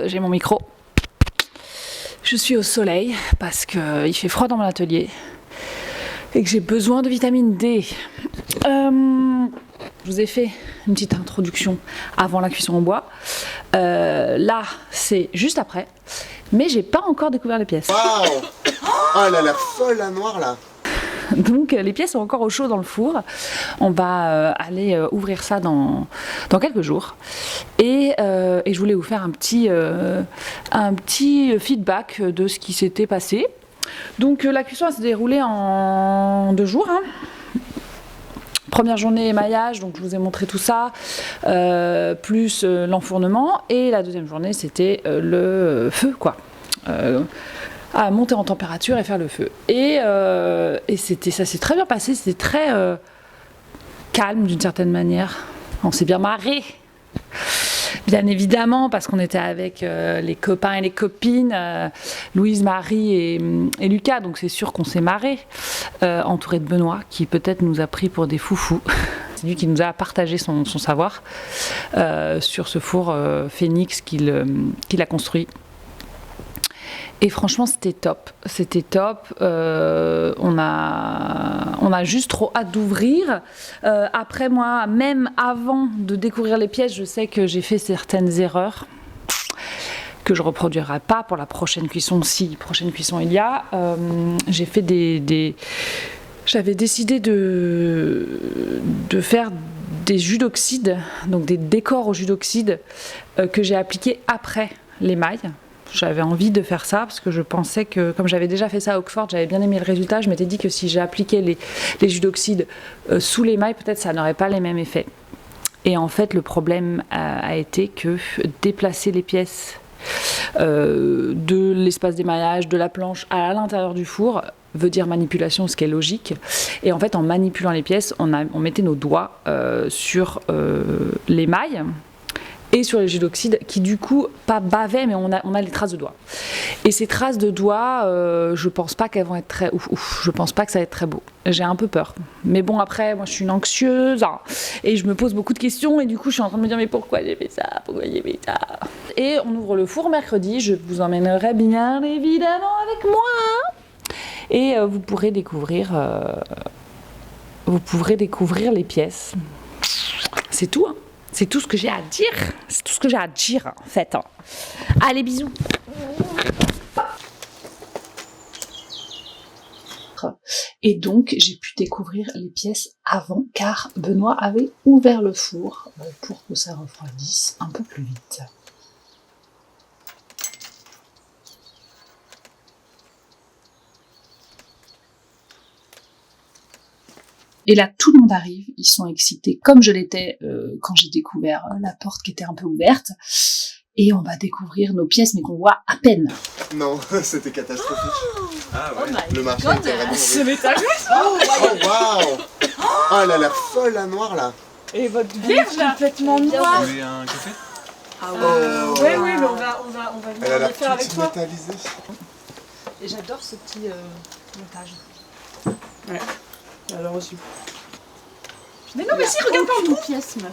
j'ai mon micro. Je suis au soleil parce qu'il fait froid dans mon atelier et que j'ai besoin de vitamine D. Je vous ai fait une petite introduction avant la cuisson au bois. Là, c'est juste après, mais j'ai pas encore découvert les pièces. Waouh! Oh, elle a l'air folle la noire là! Donc les pièces sont encore au chaud dans le four. On va aller ouvrir ça dans quelques jours. Et je voulais vous faire un petit feedback de ce qui s'était passé. Donc la cuisson s'est déroulée en 2 jours. Première journée émaillage, donc je vous ai montré tout ça, plus l'enfournement. Et la deuxième journée, c'était le feu, quoi. À monter en température et faire le feu. Et ça s'est très bien passé, c'était très calme d'une certaine manière. On s'est bien marré. Bien évidemment, parce qu'on était avec les copains et les copines, Louise, Marie et Lucas, donc c'est sûr qu'on s'est marré, entouré de Benoît, qui peut-être nous a pris pour des foufous. C'est lui qui nous a partagé son savoir sur ce four Phoenix qu'il a construit. Et franchement, c'était top. On a juste trop hâte d'ouvrir. Après, moi, même avant de découvrir les pièces, je sais que j'ai fait certaines erreurs que je ne reproduirai pas pour la prochaine cuisson, si prochaine cuisson il y a. J'ai fait j'avais décidé de faire des jus d'oxyde, donc des décors au jus d'oxyde que j'ai appliqués après l'émail. J'avais envie de faire ça parce que je pensais que, comme j'avais déjà fait ça à Oxford, j'avais bien aimé le résultat. Je m'étais dit que si j'ai appliqué les jus d'oxyde sous l'émail, peut-être ça n'aurait pas les mêmes effets. Et en fait, le problème a été que déplacer les pièces de l'espace d'émaillage, de la planche à l'intérieur du four veut dire manipulation, ce qui est logique. Et en fait, en manipulant les pièces, on mettait nos doigts sur l'émail et sur les jus d'oxyde qui du coup pas bavaient, mais on a les traces de doigts. Et ces traces de doigts, je pense pas qu'elles vont être très ouf. Je pense pas que ça va être très beau. J'ai un peu peur. Mais bon, après, moi je suis une anxieuse et je me pose beaucoup de questions et du coup je suis en train de me dire mais pourquoi j'ai fait ça? Pourquoi j'ai fait ça? Et on ouvre le four mercredi, je vous emmènerai bien évidemment avec moi. Et vous pourrez découvrir les pièces. C'est tout, hein. C'est tout ce que j'ai à dire. C'est tout ce que j'ai à dire, en fait. Allez, bisous. Et donc, j'ai pu découvrir les pièces avant, car Benoît avait ouvert le four pour que ça refroidisse un peu plus vite. Et là, tout le monde arrive, ils sont excités, comme je l'étais quand j'ai découvert la porte qui était un peu ouverte. Et on va découvrir nos pièces, mais qu'on voit à peine. Non, c'était catastrophique. Ah ouais. Le marché était vraiment Ce mauvais. métal. Oh waouh! Oh, elle a l'air folle la noire là. Et votre vierge là, complètement noire. Vous voulez un café? Oh. Oui, mais on va Elle a venir le l'air faire avec toute toi. métallisée. Et j'adore ce petit montage. Ouais, alors reçu. Mais non, mais si, regarde pas Aucune pièce, meuf.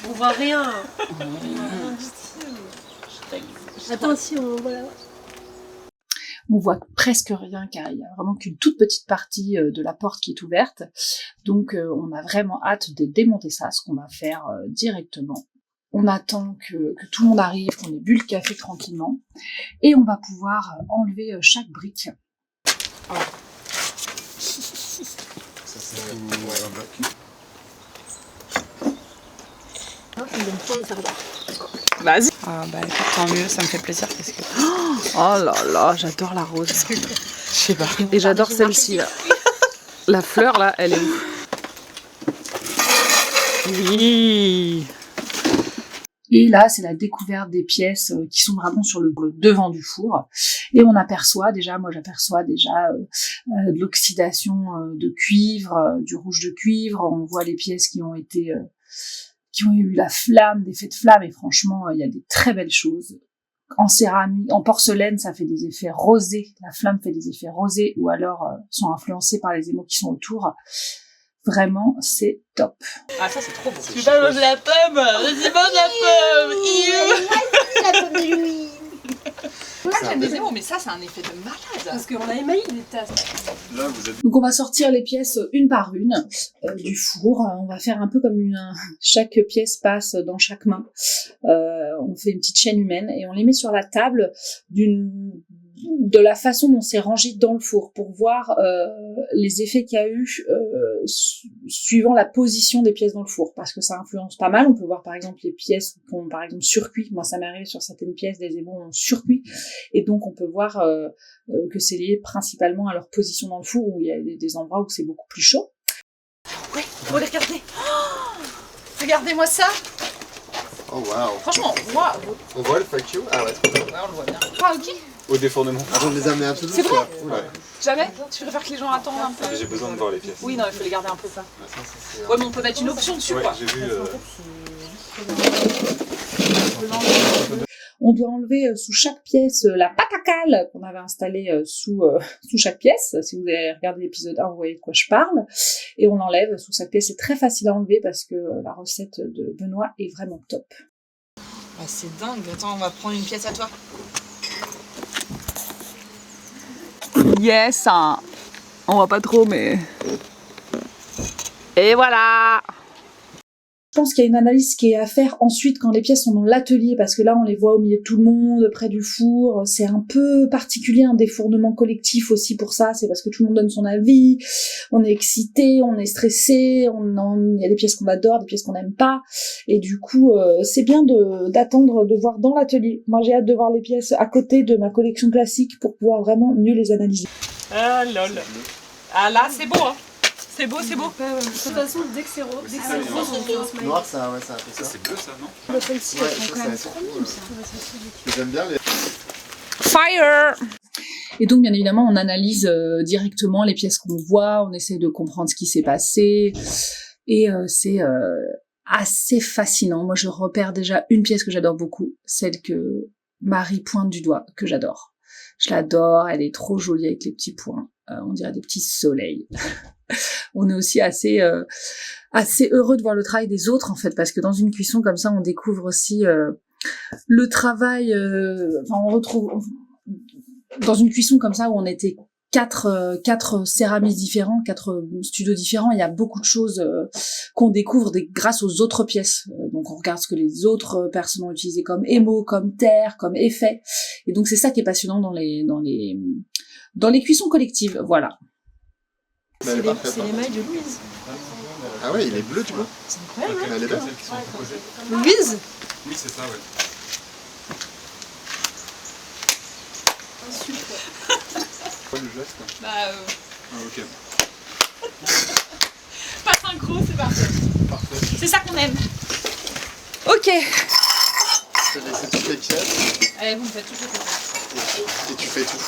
On voit rien. Attends, si, on voit là. On voit presque rien car il y a vraiment qu'une toute petite partie de la porte qui est ouverte. Donc on a vraiment hâte de démonter ça, ce qu'on va faire directement. On attend que tout le monde arrive, qu'on ait bu le café tranquillement. Et on va pouvoir enlever chaque brique. Ça c'est tout. Ouais, un bloc. Vas-y. Ah bah écoute, tant mieux, ça me fait plaisir parce que... Oh là là, j'adore la rose. Je sais pas. Et j'adore celle-ci là. La fleur là, elle est où? Oui. Et là, c'est la découverte des pièces qui sont vraiment sur le devant du four. Et on aperçoit déjà, moi j'aperçois déjà de l'oxydation de cuivre, du rouge de cuivre. On voit les pièces qui ont été, qui ont eu la flamme, des faits de flamme. Et franchement, il y a des très belles choses. En céramique, en porcelaine, ça fait des effets rosés. La flamme fait des effets rosés ou alors sont influencés par les émaux qui sont autour. Vraiment, c'est top. Ah, ça, c'est trop beau. Tu vas manger la pomme. Vas-y, mange la pomme. La pomme de ça c'est un effet de malade. Parce qu'on a émaillé des tasses. Là, vous êtes... Donc on va sortir les pièces une par une du four. On va faire un peu comme chaque pièce passe dans chaque main. On fait une petite chaîne humaine et on les met sur la table de la façon dont c'est rangé dans le four pour voir les effets qu'il y a eu suivant la position des pièces dans le four, parce que ça influence pas mal. On peut voir par exemple les pièces qui ont par exemple surcuit. Moi ça m'est arrivé sur certaines pièces, des ébons ont surcuit, et donc on peut voir que c'est lié principalement à leur position dans le four, où il y a des endroits où c'est beaucoup plus chaud. Ouais, faut les regarder. Oh, regardez-moi ça. Oh waouh. Franchement, moi... On voit le fuck you? Ah ouais. Ouais, on le voit bien. Ah ok. Au défournement. Attends, de les amener un peu C'est vrai? Ouais. Jamais? Tu préfères que les gens attendent un peu? J'ai besoin de voir les pièces. Oui, non, il faut les garder un peu ça. C'est Ouais, mais on peut mettre une option dessus, Ouais, quoi. j'ai vu. On doit enlever sous chaque pièce la pâte à cale qu'on avait installée sous chaque pièce. Si vous avez regardé l'épisode 1, vous voyez de quoi je parle. Et on l'enlève sous chaque pièce. C'est très facile à enlever parce que la recette de Benoît est vraiment top. Ah, c'est dingue. Attends, on va prendre une pièce à toi. Yes, hein. On voit pas trop, mais... Et voilà. Je pense qu'il y a une analyse qui est à faire ensuite quand les pièces sont dans l'atelier, parce que là on les voit au milieu de tout le monde, près du four. C'est un peu particulier, un défournement collectif aussi pour ça. C'est parce que tout le monde donne son avis, on est excité, on est stressé, il y a des pièces qu'on adore, des pièces qu'on n'aime pas, et du coup c'est bien d'attendre de voir dans l'atelier. Moi j'ai hâte de voir les pièces à côté de ma collection classique pour pouvoir vraiment mieux les analyser. Ah lol. Ah là c'est beau, hein. C'est beau, c'est beau. De toute façon, dès que c'est rose, on fait un smiley. noir, ça, ouais, ça a fait ça. C'est bleu ça, non? Bah, celles-ci, Ouais, elles sont ça, quand même c'est trop cool. mimes, ça. J'aime bien les... Fire. Et donc, bien évidemment, on analyse directement les pièces qu'on voit, on essaie de comprendre ce qui s'est passé, et c'est assez fascinant. Moi, je repère déjà une pièce que j'adore beaucoup, celle que Marie pointe du doigt, que j'adore. Je l'adore, elle est trop jolie avec les petits points, on dirait des petits soleils. On est aussi assez heureux de voir le travail des autres, en fait, parce que dans une cuisson comme ça, on découvre aussi le travail, on retrouve... Dans une cuisson comme ça où on était quatre céramistes différents, 4 studios différents, il y a beaucoup de choses qu'on découvre grâce aux autres pièces. Donc on regarde ce que les autres personnes ont utilisé comme émaux, comme terre, comme effet. Et donc c'est ça qui est passionnant dans les cuissons collectives. Voilà. C'est les mailles de Louise. Ah ouais, il est bleu, tu vois. C'est incroyable, Elle est belle. Celles qui sont proposées. Louise. Oui, c'est ça, ouais. Quoi le geste? Bah Ah, ok. pas synchro, c'est parfait. Parfait. C'est ça qu'on aime. Ok. Je vais laisser toutes les pièces Allez, vous me faites toutes les pièces. et tu fais tout.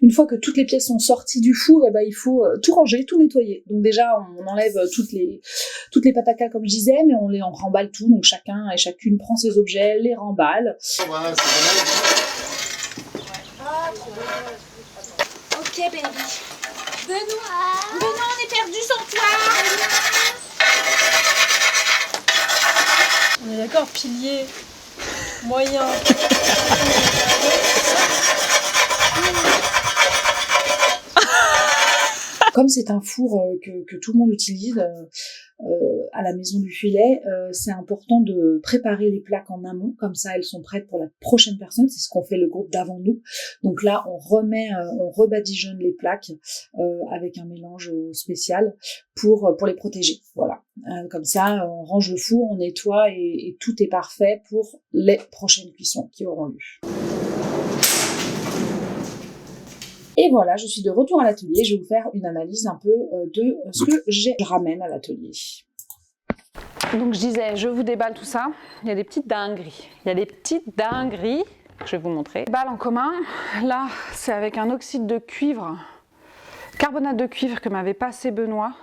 Une fois que toutes les pièces sont sorties du four, il faut tout ranger, tout nettoyer. Donc déjà, on enlève toutes les patakas comme je disais, mais on remballe tout. Donc chacun et chacune prend ses objets, les remballe. Voilà, c'est Ok, baby. Benoît, on est perdu sans toi. On est d'accord, pilier, moyen. Comme c'est un four que tout le monde utilise à la maison du filet, c'est important de préparer les plaques en amont, comme ça elles sont prêtes pour la prochaine personne. C'est ce qu'on fait le groupe d'avant nous. Donc là, on rebadigeonne les plaques avec un mélange spécial pour les protéger. Voilà. Comme ça, on range le four, on nettoie et tout est parfait pour les prochaines cuissons qui auront lieu. Et voilà, je suis de retour à l'atelier. Je vais vous faire une analyse un peu de ce que je ramène à l'atelier. Donc je disais, je vous déballe tout ça. Il y a des petites dingueries. Que je vais vous montrer. Balle en commun. Là, c'est avec un oxyde de cuivre, carbonate de cuivre que m'avait passé Benoît.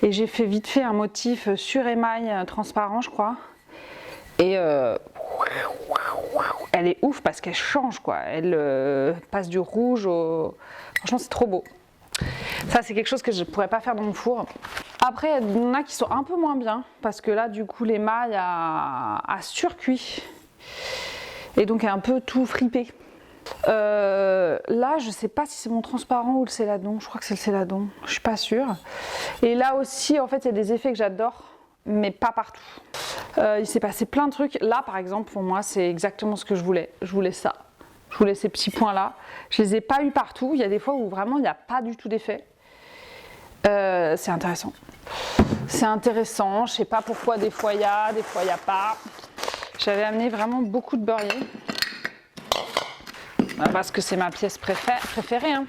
Et j'ai fait vite fait un motif sur émail transparent, je crois. Et elle est ouf parce qu'elle change, quoi. Elle passe du rouge au... Franchement, c'est trop beau. Ça, c'est quelque chose que je ne pourrais pas faire dans mon four. Après, il y en a qui sont un peu moins bien, parce que là, du coup, l'émail a surcuit. Et donc, a un peu tout fripé. Là, je sais pas si c'est mon transparent ou le céladon. Je crois que c'est le céladon. Je suis pas sûre. Et là aussi, en fait, il y a des effets que j'adore, mais pas partout. Il s'est passé plein de trucs. Là, par exemple, pour moi, c'est exactement ce que je voulais. Je voulais ça. Je voulais ces petits points-là. Je les ai pas eu partout. Il y a des fois où vraiment, il n'y a pas du tout d'effet. C'est intéressant. C'est intéressant. Je sais pas pourquoi des fois il y a, des fois il n'y a pas. J'avais amené vraiment beaucoup de beurrier. Parce que c'est ma pièce préférée. Hein.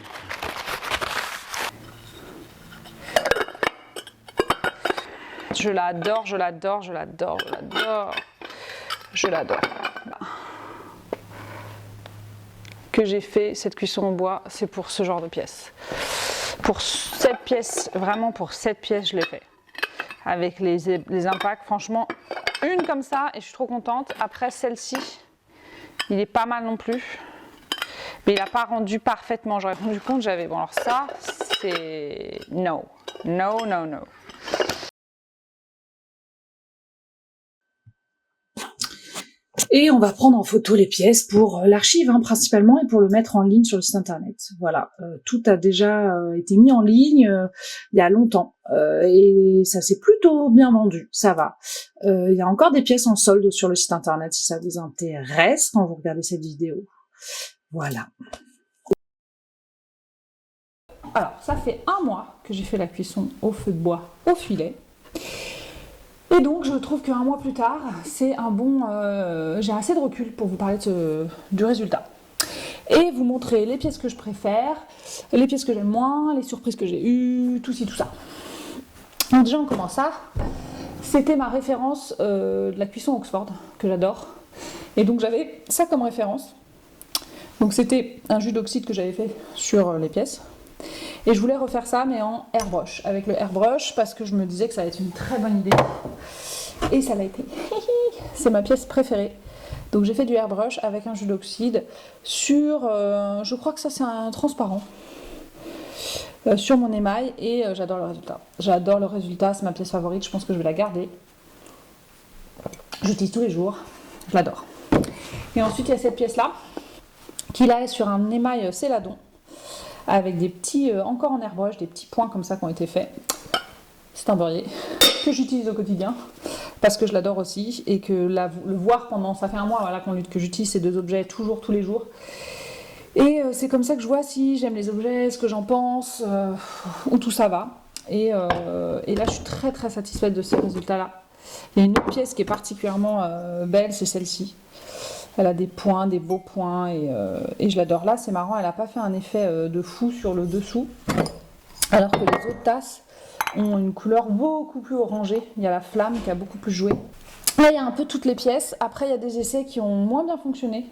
Je l'adore, je l'adore, je l'adore, je l'adore. Je l'adore. Voilà. Que j'ai fait cette cuisson au bois, c'est pour ce genre de pièce. Pour cette pièce, vraiment pour cette pièce, je l'ai fait. Avec les impacts, franchement, une comme ça, et je suis trop contente. Après, celle-ci, il est pas mal non plus. Mais il n'a pas rendu parfaitement. J'aurais rendu compte, j'avais... Bon, alors ça, c'est... No. No, no, no. Et on va prendre en photo les pièces pour l'archive principalement et pour le mettre en ligne sur le site internet. Voilà, tout a déjà été mis en ligne il y a longtemps et ça s'est plutôt bien vendu, ça va. Il y a encore des pièces en solde sur le site internet si ça vous intéresse quand vous regardez cette vidéo. Voilà. Alors, ça fait 1 mois que j'ai fait la cuisson au feu de bois au filet. Et donc, je trouve qu'un mois plus tard, c'est un bon... j'ai assez de recul pour vous parler du résultat. Et vous montrer les pièces que je préfère, les pièces que j'aime moins, les surprises que j'ai eues, tout ci, tout ça. Donc déjà, on commence ça. C'était ma référence de la cuisson Oxford, que j'adore. Et donc, j'avais ça comme référence. Donc, c'était un jus d'oxyde que j'avais fait sur les pièces. Et je voulais refaire ça, mais en airbrush, avec le airbrush, parce que je me disais que ça allait être une très bonne idée. Et ça l'a été. C'est ma pièce préférée. Donc j'ai fait du airbrush avec un jus d'oxyde sur, je crois que ça c'est un transparent, sur mon émail, et j'adore le résultat. J'adore le résultat, c'est ma pièce favorite, je pense que je vais la garder. J'utilise tous les jours, je l'adore. Et ensuite il y a cette pièce-là, qui là est sur un émail céladon, avec des petits, encore en airbrush, des petits points comme ça qui ont été faits. C'est un beurrier que j'utilise au quotidien, parce que je l'adore aussi, et que le voir pendant, ça fait 1 mois voilà, que j'utilise ces 2 objets toujours, tous les jours. Et c'est comme ça que je vois si j'aime les objets, ce que j'en pense, où tout ça va. Et là, je suis très très satisfaite de ces résultats-là. Il y a une autre pièce qui est particulièrement belle, c'est celle-ci. Elle a des points, des beaux points, et je l'adore. Là, c'est marrant, elle n'a pas fait un effet de fou sur le dessous, alors que les autres tasses ont une couleur beaucoup plus orangée. Il y a la flamme qui a beaucoup plus joué. Là, il y a un peu toutes les pièces. Après, il y a des essais qui ont moins bien fonctionné.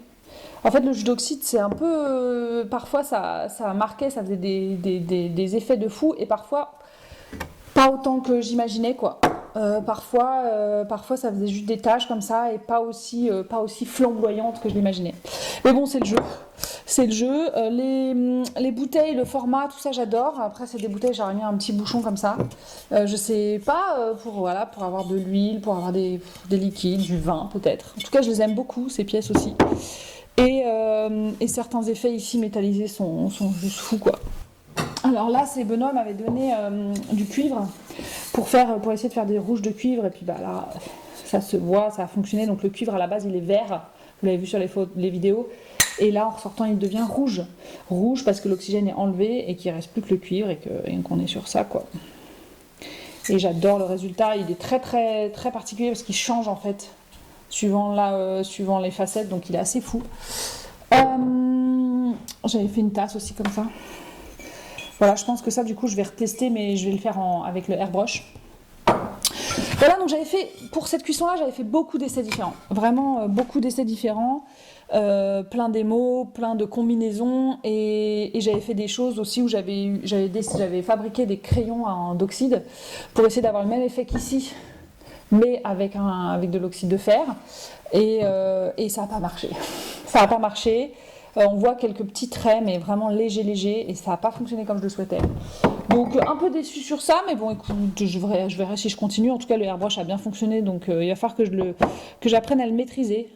En fait, le jus d'oxyde, c'est un peu... parfois, ça marquait, ça faisait des effets de fou, et parfois, pas autant que j'imaginais, quoi. Parfois ça faisait juste des taches comme ça et pas aussi flamboyantes que je l'imaginais. Mais bon, c'est le jeu. C'est le jeu. Les bouteilles, le format, tout ça j'adore. Après c'est des bouteilles, j'aurais mis un petit bouchon comme ça. Je sais pas, pour avoir de l'huile, pour avoir des liquides, du vin peut-être. En tout cas je les aime beaucoup, ces pièces aussi. Et certains effets ici métallisés sont juste fous quoi. Alors là, c'est Benoît m'avait donné du cuivre pour essayer de faire des rouges de cuivre. Et puis bah là, ça se voit, ça a fonctionné. Donc le cuivre à la base, il est vert. Vous l'avez vu sur les vidéos. Et là, en ressortant, il devient rouge. Rouge parce que l'oxygène est enlevé et qu'il ne reste plus que le cuivre et qu'on est sur ça, quoi. Et j'adore le résultat. Il est très, très, très particulier parce qu'il change en fait suivant les facettes. Donc il est assez fou. J'avais fait une tasse aussi comme ça. Voilà, je pense que ça, du coup, je vais retester, mais je vais le faire avec le airbrush. Voilà, donc j'avais fait, pour cette cuisson-là, j'avais fait beaucoup d'essais différents. Vraiment, beaucoup d'essais différents. Plein d'émaux, plein de combinaisons. Et j'avais fait des choses aussi où j'avais fabriqué des crayons en oxyde pour essayer d'avoir le même effet qu'ici, mais avec de l'oxyde de fer. Et ça n'a pas marché. Ça n'a pas marché. On voit quelques petits traits, mais vraiment légers, et ça n'a pas fonctionné comme je le souhaitais. Donc un peu déçue sur ça, mais bon écoute, je verrai si je continue. En tout cas le airbrush a bien fonctionné, donc il va falloir que j'apprenne à le maîtriser.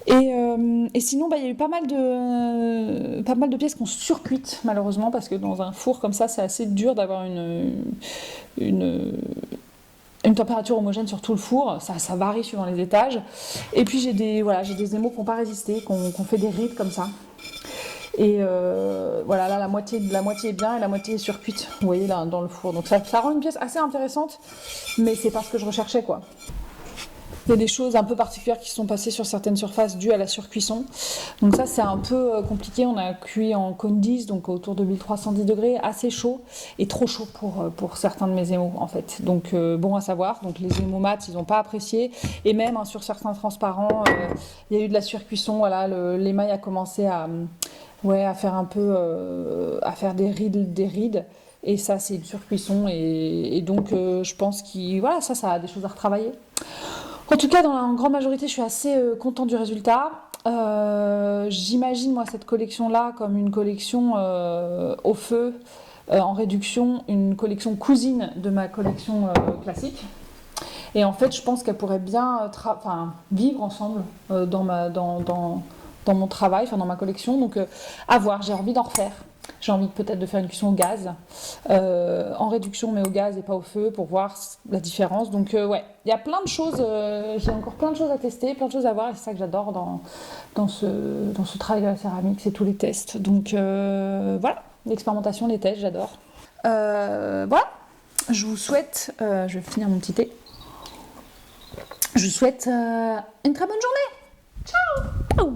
Et sinon, il y a eu pas mal de pièces qui ont surcuites, malheureusement, parce que dans un four comme ça, c'est assez dur d'avoir une température homogène sur tout le four. Ça varie suivant les étages. Et puis j'ai des émaux qui n'ont pas résisté, qui ont fait des rides comme ça. Et voilà, là la moitié est bien et la moitié est surcuite, vous voyez là dans le four. Donc ça rend une pièce assez intéressante, mais c'est pas ce que je recherchais quoi. Il y a des choses un peu particulières qui sont passées sur certaines surfaces dues à la surcuisson. Donc ça c'est un peu compliqué, on a cuit en cône 10, donc autour de 1310 degrés, assez chaud et trop chaud pour certains de mes émaux en fait. Donc bon à savoir, donc les émaux mat ils n'ont pas apprécié et même sur certains transparents, il y a eu de la surcuisson, voilà, l'émail a commencé à faire un peu, à faire des rides. Et ça, c'est une surcuisson. Et donc, je pense ça a des choses à retravailler. En tout cas, dans la grande majorité, je suis assez contente du résultat. J'imagine, moi, cette collection-là comme une collection au feu, en réduction, une collection cousine de ma collection classique. Et en fait, je pense qu'elle pourrait bien vivre ensemble dans mon travail, dans ma collection. Donc, à voir, j'ai envie d'en refaire. J'ai envie peut-être de faire une cuisson au gaz, en réduction mais au gaz et pas au feu pour voir la différence. Donc il y a plein de choses, j'ai encore plein de choses à tester, plein de choses à voir et c'est ça que j'adore dans ce travail de la céramique, c'est tous les tests. Donc voilà, l'expérimentation, les tests, j'adore. Voilà, je vous souhaite, je vais finir mon petit thé, je vous souhaite une très bonne journée. Ciao.